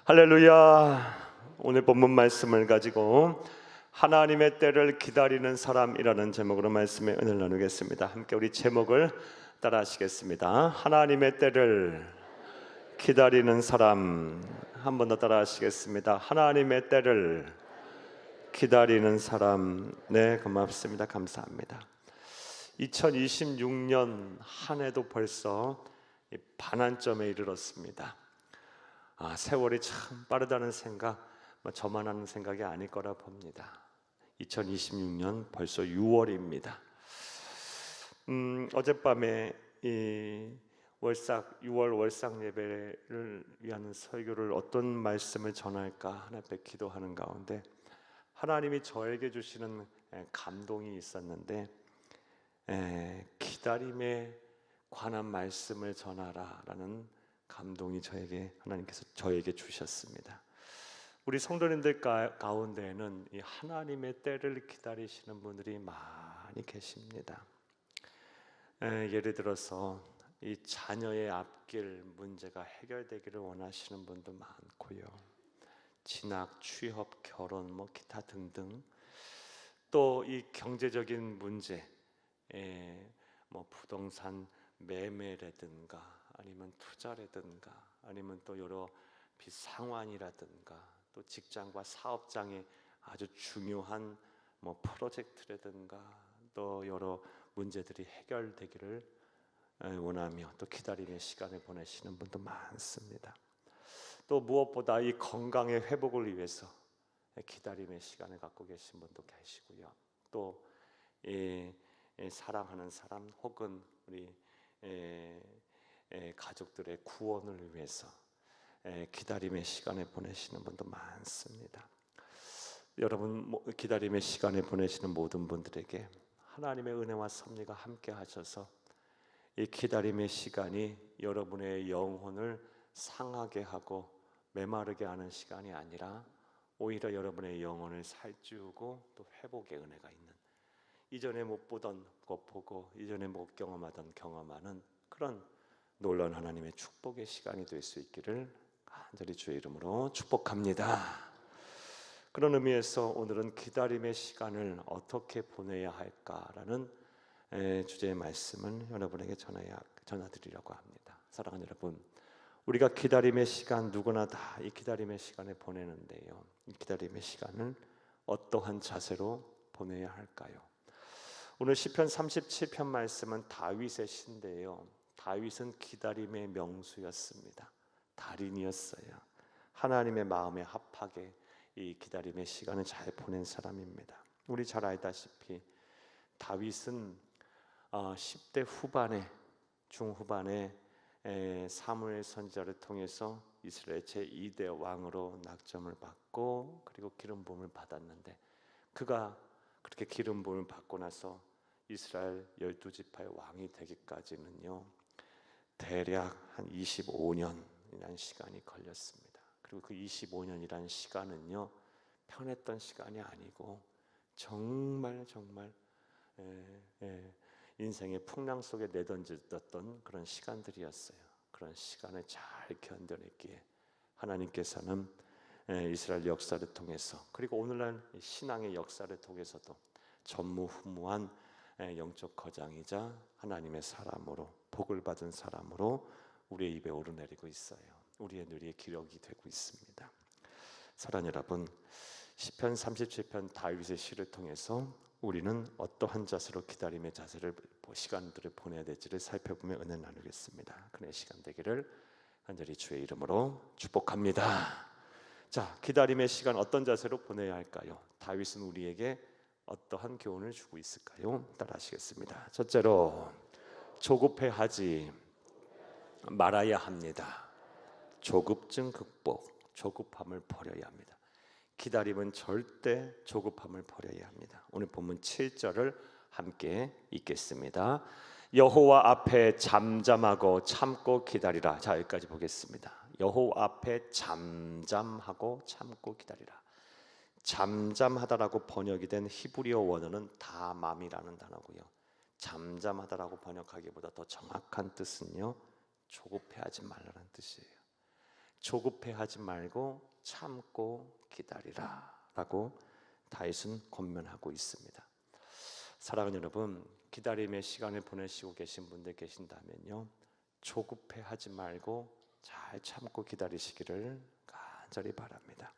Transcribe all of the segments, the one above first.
할렐루야. 오늘 본문 말씀을 가지고 하나님의 때를 기다리는 사람이라는 제목으로 말씀의 은혜를 나누겠습니다. 함께 우리 제목을 따라 하시겠습니다. 하나님의 때를 기다리는 사람. 한 번 더 따라 하시겠습니다. 하나님의 때를 기다리는 사람. 네, 고맙습니다. 감사합니다. 2026년 한 해도 벌써 반환점에 이르렀습니다. 세월이 참 빠르다는 생각, 저만 하는 생각이 아닐 거라 봅니다. 2026년 벌써 6월입니다. 어젯밤에 이 6월 월삭 예배를 위한 설교를 어떤 말씀을 전할까 하나 앞에 기도하는 가운데 하나님이 저에게 주시는 감동이 있었는데, 기다림에 관한 말씀을 전하라라는 감동이 하나님께서 저에게 주셨습니다. 우리 성도님들 가운데에는 이 하나님의 때를 기다리시는 분들이 많이 계십니다. 예를 들어서 이 자녀의 앞길 문제가 해결되기를 원하시는 분도 많고요. 진학, 취업, 결혼, 기타 등등. 또 이 경제적인 문제, 부동산 매매라든가 아니면 투자라든가 아니면 또 여러 비상환이라든가 또 직장과 사업장에 아주 중요한 프로젝트라든가 또 여러 문제들이 해결되기를 원하며 또 기다림의 시간을 보내시는 분도 많습니다. 또 무엇보다 이 건강의 회복을 위해서 기다림의 시간을 갖고 계신 분도 계시고요. 또 사랑하는 사람 혹은 우리 가족들의 구원을 위해서 기다림의 시간을 보내시는 분도 많습니다. 여러분, 기다림의 시간을 보내시는 모든 분들에게 하나님의 은혜와 섭리가 함께 하셔서 이 기다림의 시간이 여러분의 영혼을 상하게 하고 메마르게 하는 시간이 아니라 오히려 여러분의 영혼을 살찌우고 또 회복의 은혜가 있는, 이전에 못 보던 것 보고 이전에 못 경험하던 경험하는 그런 놀라운 하나님의 축복의 시간이 될 수 있기를 간절히 주의 이름으로 축복합니다. 그런 의미에서 오늘은 기다림의 시간을 어떻게 보내야 할까라는 주제의 말씀을 여러분에게 전해드리려고 합니다. 사랑하는 여러분, 우리가 기다림의 시간, 누구나 다 이 기다림의 시간을 보내는데요, 이 기다림의 시간을 어떠한 자세로 보내야 할까요? 오늘 시편 37편 말씀은 다윗의 시인데요, 다윗은 기다림의 명수였습니다. 달인이었어요. 하나님의 마음에 합하게 이 기다림의 시간을 잘 보낸 사람입니다. 우리 잘 알다시피 다윗은 10대 후반에 중후반에 사무엘 선지자를 통해서 이스라엘 제2대 왕으로 낙점을 받고 그리고 기름 부음을 받았는데, 그가 그렇게 기름 부음을 받고 나서 이스라엘 12지파의 왕이 되기까지는요 대략 한 25년이라는 시간이 걸렸습니다. 그리고 그 25년이라는 시간은요 편했던 시간이 아니고 정말 인생의 풍랑 속에 내던졌던 그런 시간들이었어요. 그런 시간을 잘 견뎌냈기에 하나님께서는 이스라엘 역사를 통해서 그리고 오늘날 신앙의 역사를 통해서도 전무후무한 영적 거장이자 하나님의 사람으로, 복을 받은 사람으로 우리의 입에 오르내리고 있어요. 우리의 뇌리에 기록이 되고 있습니다. 사랑하는 여러분, 시편 37편 다윗의 시를 통해서 우리는 어떠한 자세로 기다림의 시간들을 보내야 될지를 살펴보며 은혜 나누겠습니다. 그의 시간 되기를 간절히 주의 이름으로 축복합니다. 자, 기다림의 시간 어떤 자세로 보내야 할까요? 다윗은 우리에게 어떠한 교훈을 주고 있을까요? 따라하시겠습니다. 첫째로, 조급해하지 말아야 합니다. 조급증 극복, 조급함을 버려야 합니다. 기다림은 절대 조급함을 버려야 합니다. 오늘 본문 7절을 함께 읽겠습니다. 여호와 앞에 잠잠하고 참고 기다리라. 자, 여기까지 보겠습니다. 여호와 앞에 잠잠하고 참고 기다리라. 잠잠하다라고 번역이 된 히브리어 원어는 다맘이라는 단어고요. 잠잠하다라고 번역하기보다 더 정확한 뜻은요 조급해하지 말라는 뜻이에요. 조급해하지 말고 참고 기다리라라고 다윗은 권면하고 있습니다. 사랑하는 여러분, 기다림의 시간을 보내시고 계신 분들 계신다면요, 조급해하지 말고 잘 참고 기다리시기를 간절히 바랍니다.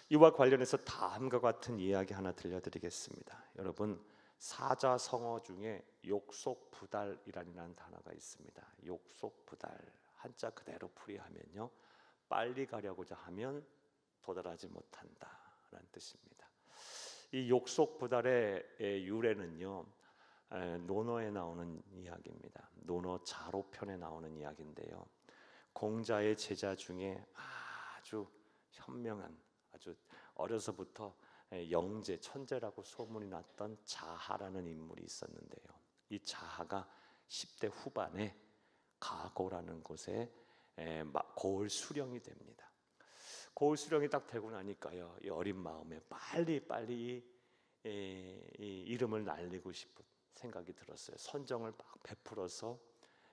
이와 관련해서 다음과 같은 이야기 하나 들려드리겠습니다. 여러분, 사자성어 중에 욕속부달이라는 단어가 있습니다. 욕속부달, 한자 그대로 풀이하면요, 빨리 가려고자 하면 도달하지 못한다라는 뜻입니다. 이 욕속부달의 유래는요, 논어에 나오는 이야기입니다. 논어 자로편에 나오는 이야기인데요, 공자의 제자 중에 아주 현명한, 아주 어려서부터 영재, 천재라고 소문이 났던 자하라는 인물이 있었는데요, 이 자하가 10대 후반에 가고라는 곳에 고을 수령이 됩니다. 고을 수령이 딱 되고 나니까요, 이 어린 마음에 빨리 이 이름을 날리고 싶은 생각이 들었어요. 선정을 막 베풀어서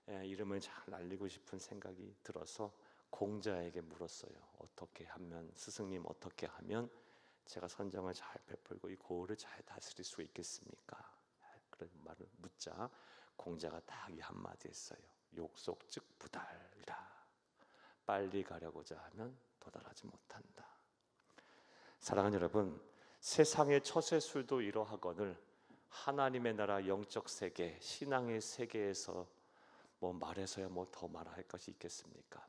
이름을 잘 날리고 싶은 생각이 들어서 공자에게 물었어요. 어떻게 하면, 스승님 어떻게 하면 제가 선정을 잘 베풀고 이 고을을 잘 다스릴 수 있겠습니까? 그런 말을 묻자 공자가 딱 이 한마디 했어요. 욕속즉부달이라. 빨리 가려고자 하면 도달하지 못한다. 사랑하는 여러분, 세상의 처세술도 이러하거늘 하나님의 나라 영적 세계, 신앙의 세계에서 뭐 말해서야 뭐 더 말할 것이 있겠습니까?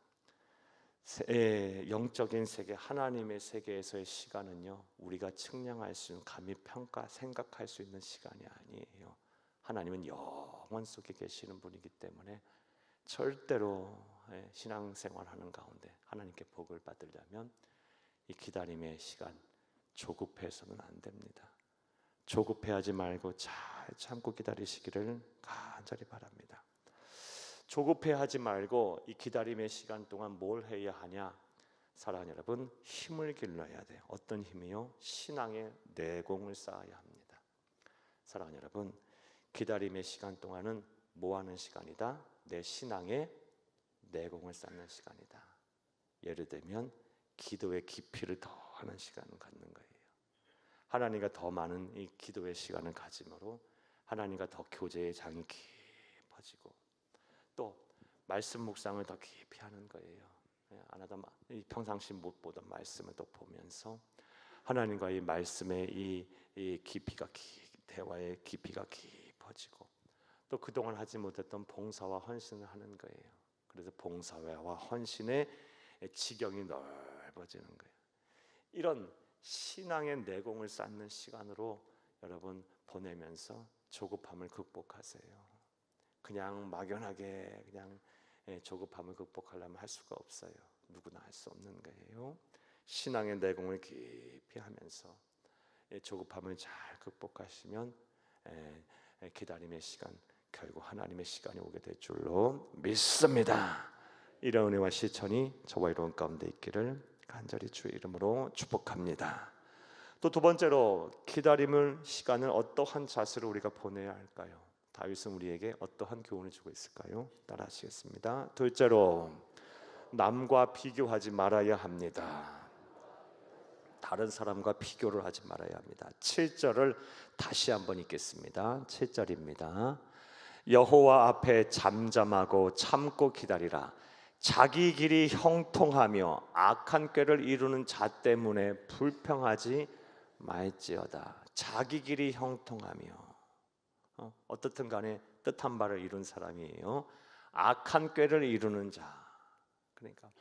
영적인 세계, 하나님의 세계에서의 시간은요, 우리가 측량할 수 있는, 감히 평가, 생각할 수 있는 시간이 아니에요. 하나님은 영원 속에 계시는 분이기 때문에 절대로 신앙생활하는 가운데 하나님께 복을 받으려면 이 기다림의 시간 조급해서는 안 됩니다. 조급해하지 말고 잘 참고 기다리시기를 간절히 바랍니다. 조급해하지 말고 이 기다림의 시간 동안 뭘 해야 하냐? 사랑하는 여러분, 힘을 길러야 돼요. 어떤 힘이요? 신앙의 내공을 쌓아야 합니다. 사랑하는 여러분, 기다림의 시간 동안은 뭐 하는 시간이다? 내 신앙의 내공을 쌓는 시간이다. 예를 들면 기도의 깊이를 더하는 시간을 갖는 거예요. 하나님과 더 많은 이 기도의 시간을 가짐으로 하나님과 더 교제의 장이 깊어지고, 또 말씀 묵상을 더 깊이 하는 거예요. 안 하다 평상시 못 보던 말씀을 또 보면서 하나님과 이 말씀의 이 깊이가, 대화의 깊이가 깊어지고, 또 그동안 하지 못했던 봉사와 헌신을 하는 거예요. 그래서 봉사와 헌신의 지경이 넓어지는 거예요. 이런 신앙의 내공을 쌓는 시간으로 여러분 보내면서 조급함을 극복하세요. 그냥 막연하게 그냥 조급함을 극복하려면 할 수가 없어요. 누구나 할 수 없는 거예요. 신앙의 내공을 깊이 하면서 조급함을 잘 극복하시면 기다림의 시간, 결국 하나님의 시간이 오게 될 줄로 믿습니다. 이런 은혜와 실천이 저와 여러분 가운데 있기를 간절히 주의 이름으로 축복합니다. 또 두 번째로, 기다림을 시간을 어떠한 자세로 우리가 보내야 할까요? 다윗은 우리에게 어떠한 교훈을 주고 있을까요? 따라하시겠습니다. 둘째로, 남과 비교하지 말아야 합니다. 다른 사람과 비교를 하지 말아야 합니다. 7절을 다시 한번 읽겠습니다. 7절입니다. 여호와 앞에 잠잠하고 참고 기다리라. 자기 길이 형통하며 악한 꾀를 이루는 자 때문에 불평하지 말지어다. 자기 길이 형통하며, 어떻든 간에 뜻한 바를 이룬 사람이에요. 악한 꾀를 이루는 자, 그러니까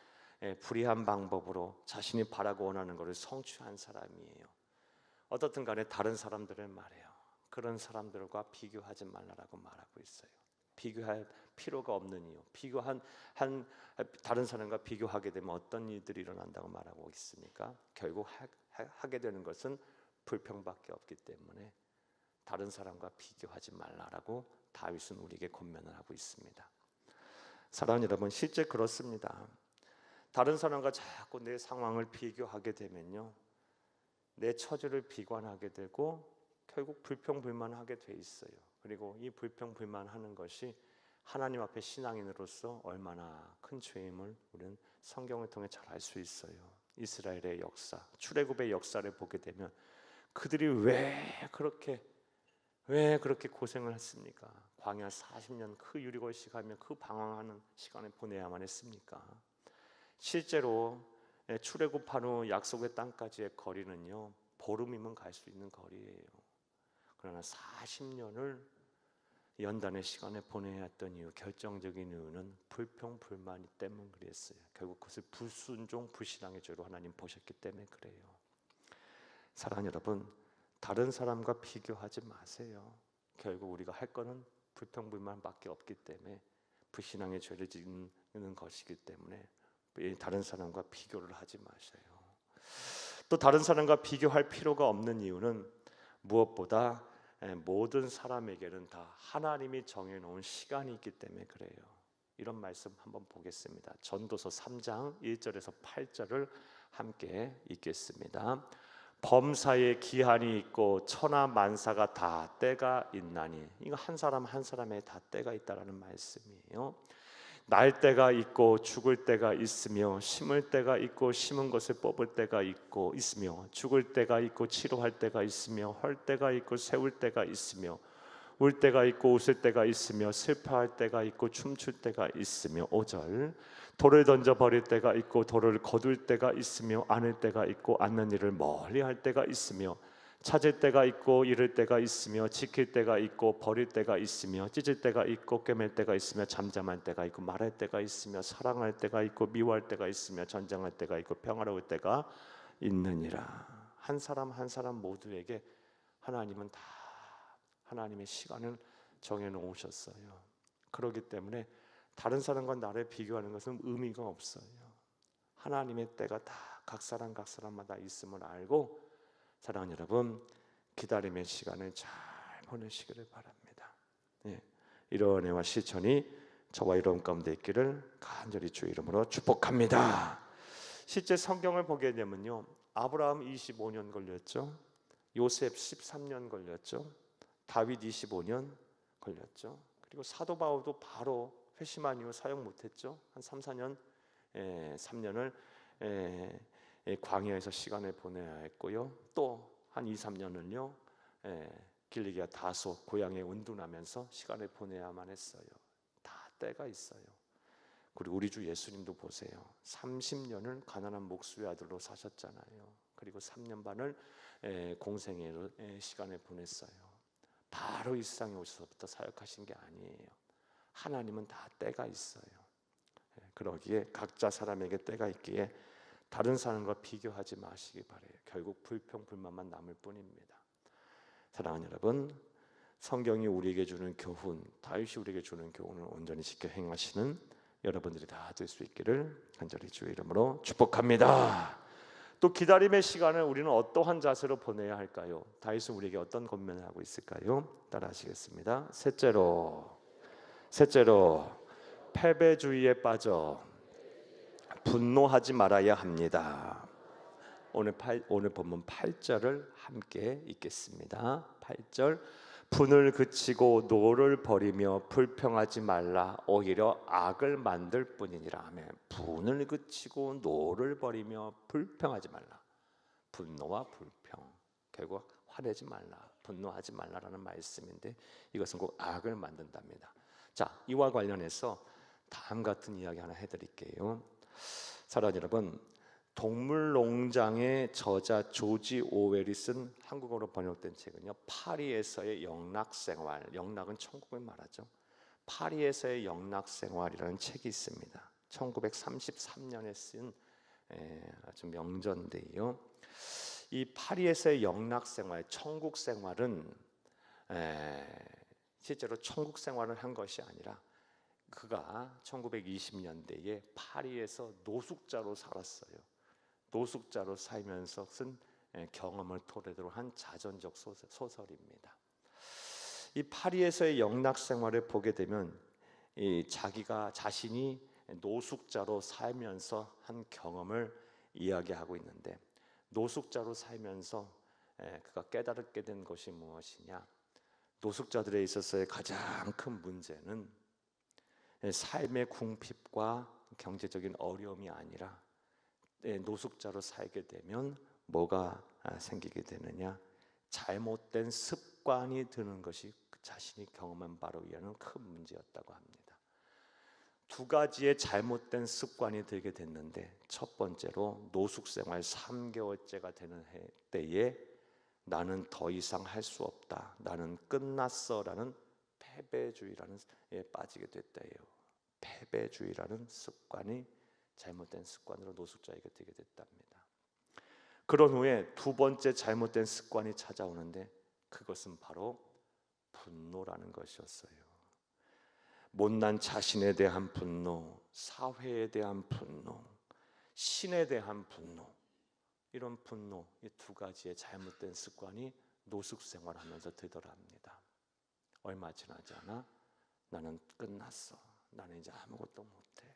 불의한 방법으로 자신이 바라고 원하는 것을 성취한 사람이에요. 어떻든 간에 다른 사람들을 말해요. 그런 사람들과 비교하지 말라라고 말하고 있어요. 비교할 필요가 없는 이유, 다른 사람과 비교하게 되면 어떤 일들이 일어난다고 말하고 있습니까? 결국 하게 되는 것은 불평밖에 없기 때문에 다른 사람과 비교하지 말라라고 다윗은 우리에게 권면을 하고 있습니다. 사랑하는 여러분, 실제 그렇습니다. 다른 사람과 자꾸 내 상황을 비교하게 되면요, 내 처지를 비관하게 되고 결국 불평불만하게 돼 있어요. 그리고 이 불평불만하는 것이 하나님 앞에 신앙인으로서 얼마나 큰 죄임을 우리는 성경을 통해 잘 알 수 있어요. 이스라엘의 역사, 출애굽의 역사를 보게 되면 그들이 왜 그렇게 고생을 했습니까? 광야 40년 그 유리골식하며 그 방황하는 시간을 보내야만 했습니까? 실제로 출애굽한 후 약속의 땅까지의 거리는요, 보름이면 갈 수 있는 거리예요. 그러나 40년을 연단의 시간에 보내야 했던 이유, 결정적인 이유는 불평불만이 때문에 그랬어요. 결국 그것을 불순종, 불신앙의 죄로 하나님 보셨기 때문에 그래요. 사랑하는 여러분, 다른 사람과 비교하지 마세요. 결국 우리가 할 거는 불평불만밖에 없기 때문에, 불신앙의 죄를 짓는 것이기 때문에 다른 사람과 비교를 하지 마세요. 또 다른 사람과 비교할 필요가 없는 이유는 무엇보다 모든 사람에게는 다 하나님이 정해놓은 시간이 있기 때문에 그래요. 이런 말씀 한번 보겠습니다. 전도서 3장 1절에서 8절을 함께 읽겠습니다. 범사에 기한이 있고 천하 만사가 다 때가 있나니, 이거 한 사람 한 사람에 다 때가 있다라는 말씀이에요. 날 때가 있고 죽을 때가 있으며, 심을 때가 있고 심은 것을 뽑을 때가 있으며, 죽을 때가 있고 치료할 때가 있으며, 헐 때가 있고 세울 때가 있으며, 울 때가 있고 웃을 때가 있으며, 슬퍼할 때가 있고 춤출 때가 있으며. 5절, 돌을 던져 버릴 때가 있고 돌을 거둘 때가 있으며, 안을 때가 있고 앉는 일을 멀리 할 때가 있으며, 찾을 때가 있고 잃을 때가 있으며, 지킬 때가 있고 버릴 때가 있으며, 찢을 때가 있고 꿰맬 때가 있으며, 잠잠할 때가 있고 말할 때가 있으며, 사랑할 때가 있고 미워할 때가 있으며, 전쟁할 때가 있고 평화로울 때가 있느니라. 한 사람 한 사람 모두에게 하나님은 다 하나님의 시간을 정해 놓으셨어요. 그렇기 때문에 다른 사람과 나를 비교하는 것은 의미가 없어요. 하나님의 때가 다 각 사람마다 있음을 알고, 사랑하는 여러분, 기다림의 시간을 잘 보내시기를 바랍니다. 이런 은혜와 실천이 저와 여러분 가운데 있기를 간절히 주의 이름으로 축복합니다. 실제 성경을 보게 되면요, 아브라함 25년 걸렸죠, 요셉 13년 걸렸죠, 다윗 25년 걸렸죠. 그리고 사도 바울도 바로 회심한 이후 사역 못했죠. 한 3년을 광야에서 시간을 보내야 했고요. 또 한 2, 3년은요 길리기아 다소 고향에 운둔하면서 시간을 보내야만 했어요. 다 때가 있어요. 그리고 우리 주 예수님도 보세요. 30년을 가난한 목수의 아들로 사셨잖아요. 그리고 3년 반을 공생애로 시간을 보냈어요. 바로 이 세상에 오셔서부터 사역하신 게 아니에요. 하나님은 다 때가 있어요. 그러기에 각자 사람에게 때가 있기에 다른 사람과 비교하지 마시기 바라요. 결국 불평불만만 남을 뿐입니다. 사랑하는 여러분, 성경이 우리에게 주는 교훈, 다윗이 우리에게 주는 교훈을 온전히 지켜 행하시는 여러분들이 다 될 수 있기를 간절히 주의 이름으로 축복합니다. 또 기다림의 시간을 우리는 어떠한 자세로 보내야 할까요? 다윗은 우리에게 어떤 권면을 하고 있을까요? 따라하시겠습니다. 셋째로 패배주의에 빠져 분노하지 말아야 합니다. 오늘 본문 8절을 함께 읽겠습니다. 8절, 분을 그치고 노를 버리며 불평하지 말라, 오히려 악을 만들 뿐이니라. 하면 분을 그치고 노를 버리며 불평하지 말라. 분노와 불평, 결국 화내지 말라, 분노하지 말라라는 말씀인데, 이것은 꼭 악을 만든답니다. 자, 이와 관련해서 다음 같은 이야기 하나 해드릴게요. 사랑하는 여러분, 동물농장의 저자 조지 오웰이 쓴 한국어로 번역된 책은요, 파리에서의 영락생활, 영락은 천국을 말하죠. 파리에서의 영락생활이라는 책이 있습니다. 1933년에 쓴 아주 명전인데요, 이 파리에서의 영락생활, 천국생활은 실제로 천국생활을 한 것이 아니라 그가 1920년대에 파리에서 노숙자로 살았어요. 노숙자로 살면서 쓴 경험을 토대로 한 자전적 소설입니다. 이 파리에서의 영락 생활을 보게 되면 자신이 노숙자로 살면서 한 경험을 이야기하고 있는데, 노숙자로 살면서 그가 깨달게 된 것이 무엇이냐? 노숙자들에 있어서의 가장 큰 문제는 삶의 궁핍과 경제적인 어려움이 아니라 노숙자로 살게 되면 뭐가 생기게 되느냐? 잘못된 습관이 드는 것이 자신이 경험한 바로 위하는 큰 문제였다고 합니다. 두 가지의 잘못된 습관이 들게 됐는데, 첫 번째로 노숙생활 3개월째가 되는 때에 나는 더 이상 할 수 없다, 나는 끝났어라는 패배주의라는 빠지게 됐다예요. 패배주의라는 습관이 잘못된 습관으로 노숙자에게 되게 됐답니다. 그런 후에 두 번째 잘못된 습관이 찾아오는데, 그것은 바로 분노라는 것이었어요. 못난 자신에 대한 분노, 사회에 대한 분노, 신에 대한 분노, 이런 분노, 이 두 가지의 잘못된 습관이 노숙생활하면서 되더랍니다. 얼마 지나지 않아 나는 끝났어, 나는 이제 아무것도 못해,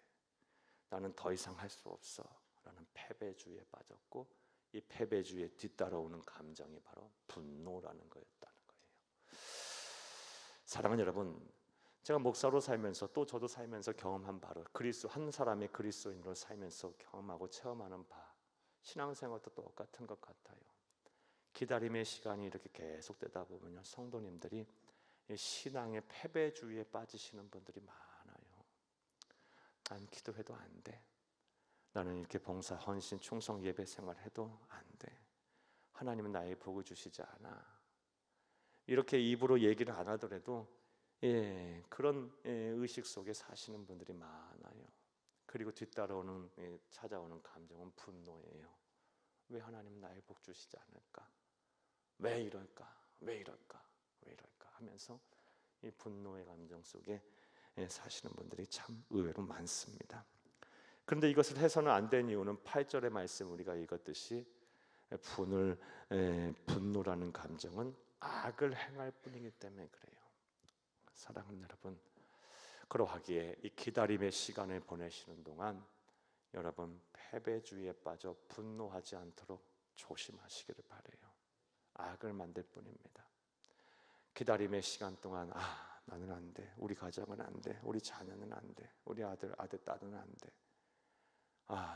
나는 더 이상 할 수 없어 라는 패배주의에 빠졌고, 이 패배주의에 뒤따라오는 감정이 바로 분노라는 거였다는 거예요. 사랑하는 여러분, 제가 목사로 살면서 또 저도 살면서 경험한 바로 한 사람의 그리스도인으로 살면서 경험하고 체험하는 바, 신앙생활도 똑같은 것 같아요. 기다림의 시간이 이렇게 계속되다 보면요, 성도님들이 신앙의 패배주의에 빠지시는 분들이 많아요. 난 기도해도 안 돼, 나는 이렇게 봉사, 헌신, 충성, 예배 생활해도 안 돼, 하나님은 나에게 복을 주시지 않아, 이렇게 입으로 얘기를 안 하더라도 그런 의식 속에 사시는 분들이 많아요. 그리고 뒤따라오는 찾아오는 감정은 분노예요. 왜 하나님은 나에게 복 주시지 않을까? 왜 이럴까? 왜 이럴까? 왜 이럴까? 하면서 이 분노의 감정 속에 사시는 분들이 참 의외로 많습니다. 그런데 이것을 해서는 안 되는 이유는 8절의 말씀 우리가 읽었듯이 분노라는 감정은 악을 행할 뿐이기 때문에 그래요. 사랑하는 여러분, 그러하기에 이 기다림의 시간을 보내시는 동안 여러분 패배주의에 빠져 분노하지 않도록 조심하시기를 바라요. 악을 만들 뿐입니다. 기다림의 시간 동안 나는 안 돼, 우리 가정은 안 돼, 우리 자녀는 안 돼, 우리 아들 딸은 안 돼,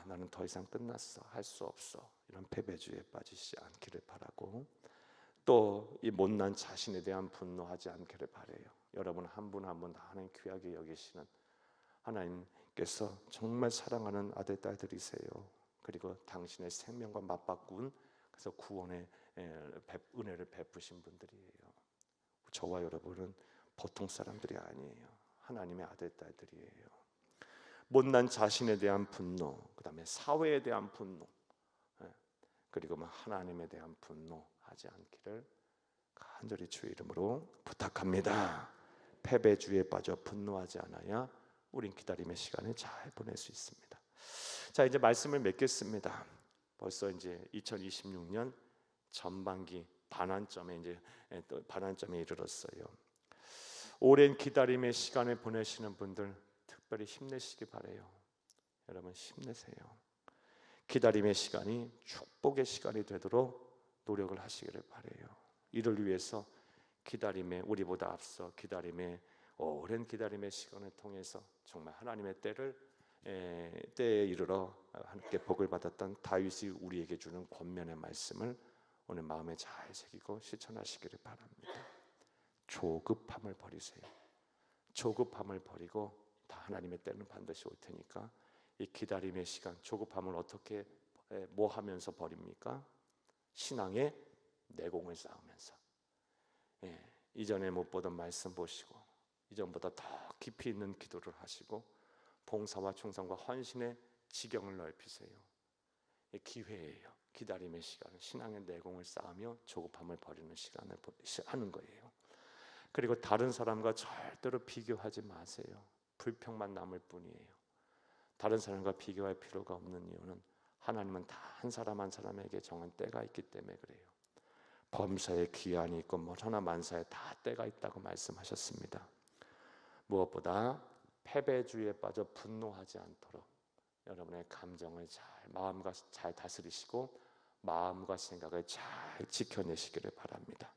나는 더 이상 끝났어, 할 수 없어, 이런 패배주의에 빠지지 않기를 바라고, 또 이 못난 자신에 대한 분노하지 않기를 바라요. 여러분 한 분 한 분 다 하나님 귀하게 여기시는 하나님께서 정말 사랑하는 아들 딸들이세요. 그리고 당신의 생명과 맞바꾼 그래서 구원의 은혜를 베푸신 분들이에요. 저와 여러분은 보통 사람들이 아니에요. 하나님의 아들 딸들이에요. 못난 자신에 대한 분노, 그 다음에 사회에 대한 분노, 그리고 하나님에 대한 분노하지 않기를 간절히 주의 이름으로 부탁합니다. 패배주의에 빠져 분노하지 않아야 우린 기다림의 시간을 잘 보낼 수 있습니다. 자, 이제 말씀을 맺겠습니다. 벌써 이제 2026년 전반기 반환점에 이르렀어요. 오랜 기다림의 시간을 보내시는 분들 특별히 힘내시기 바라요. 여러분 힘내세요. 기다림의 시간이 축복의 시간이 되도록 노력을 하시기를 바라요. 이를 위해서 우리보다 앞서 오랜 기다림의 시간을 통해서 정말 하나님의 때에 이르러 함께 복을 받았던 다윗이 우리에게 주는 권면의 말씀을 오늘 마음에 잘 새기고 실천하시기를 바랍니다. 조급함을 버리세요. 조급함을 버리고 다 하나님의 때는 반드시 올 테니까 이 기다림의 시간, 조급함을 어떻게 뭐 하면서 버립니까? 신앙의 내공을 쌓으면서, 이전에 못 보던 말씀 보시고 이전보다 더 깊이 있는 기도를 하시고 봉사와 충성과 헌신의 지경을 넓히세요. 기회예요. 기다림의 시간, 신앙의 내공을 쌓으며 조급함을 버리는 시간을 하는 거예요. 그리고 다른 사람과 절대로 비교하지 마세요. 불평만 남을 뿐이에요. 다른 사람과 비교할 필요가 없는 이유는 하나님은 다 한 사람 한 사람에게 정한 때가 있기 때문에 그래요. 범사에 기한이 있고 하나 만사에 다 때가 있다고 말씀하셨습니다. 무엇보다 패배주의에 빠져 분노하지 않도록 여러분의 감정을 마음과 잘 다스리시고 마음과 생각을 잘 지켜내시기를 바랍니다.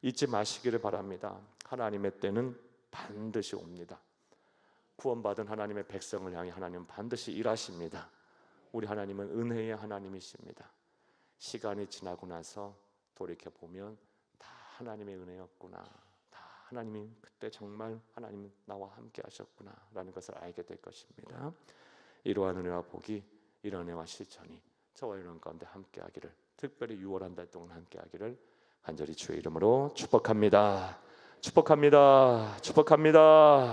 잊지 마시기를 바랍니다. 하나님의 때는 반드시 옵니다. 구원받은 하나님의 백성을 향해 하나님은 반드시 일하십니다. 우리 하나님은 은혜의 하나님이십니다. 시간이 지나고 나서 돌이켜보면 다 하나님의 은혜였구나, 다 하나님이 그때 정말 하나님은 나와 함께 하셨구나 라는 것을 알게 될 것입니다. 이러한 은혜와 복이, 이런 은혜와 실천이 저와 여러분 가운데 함께 하기를, 특별히 6월 한 달 동안 함께 하기를 간절히 주의 이름으로 축복합니다. 축복합니다. 축복합니다.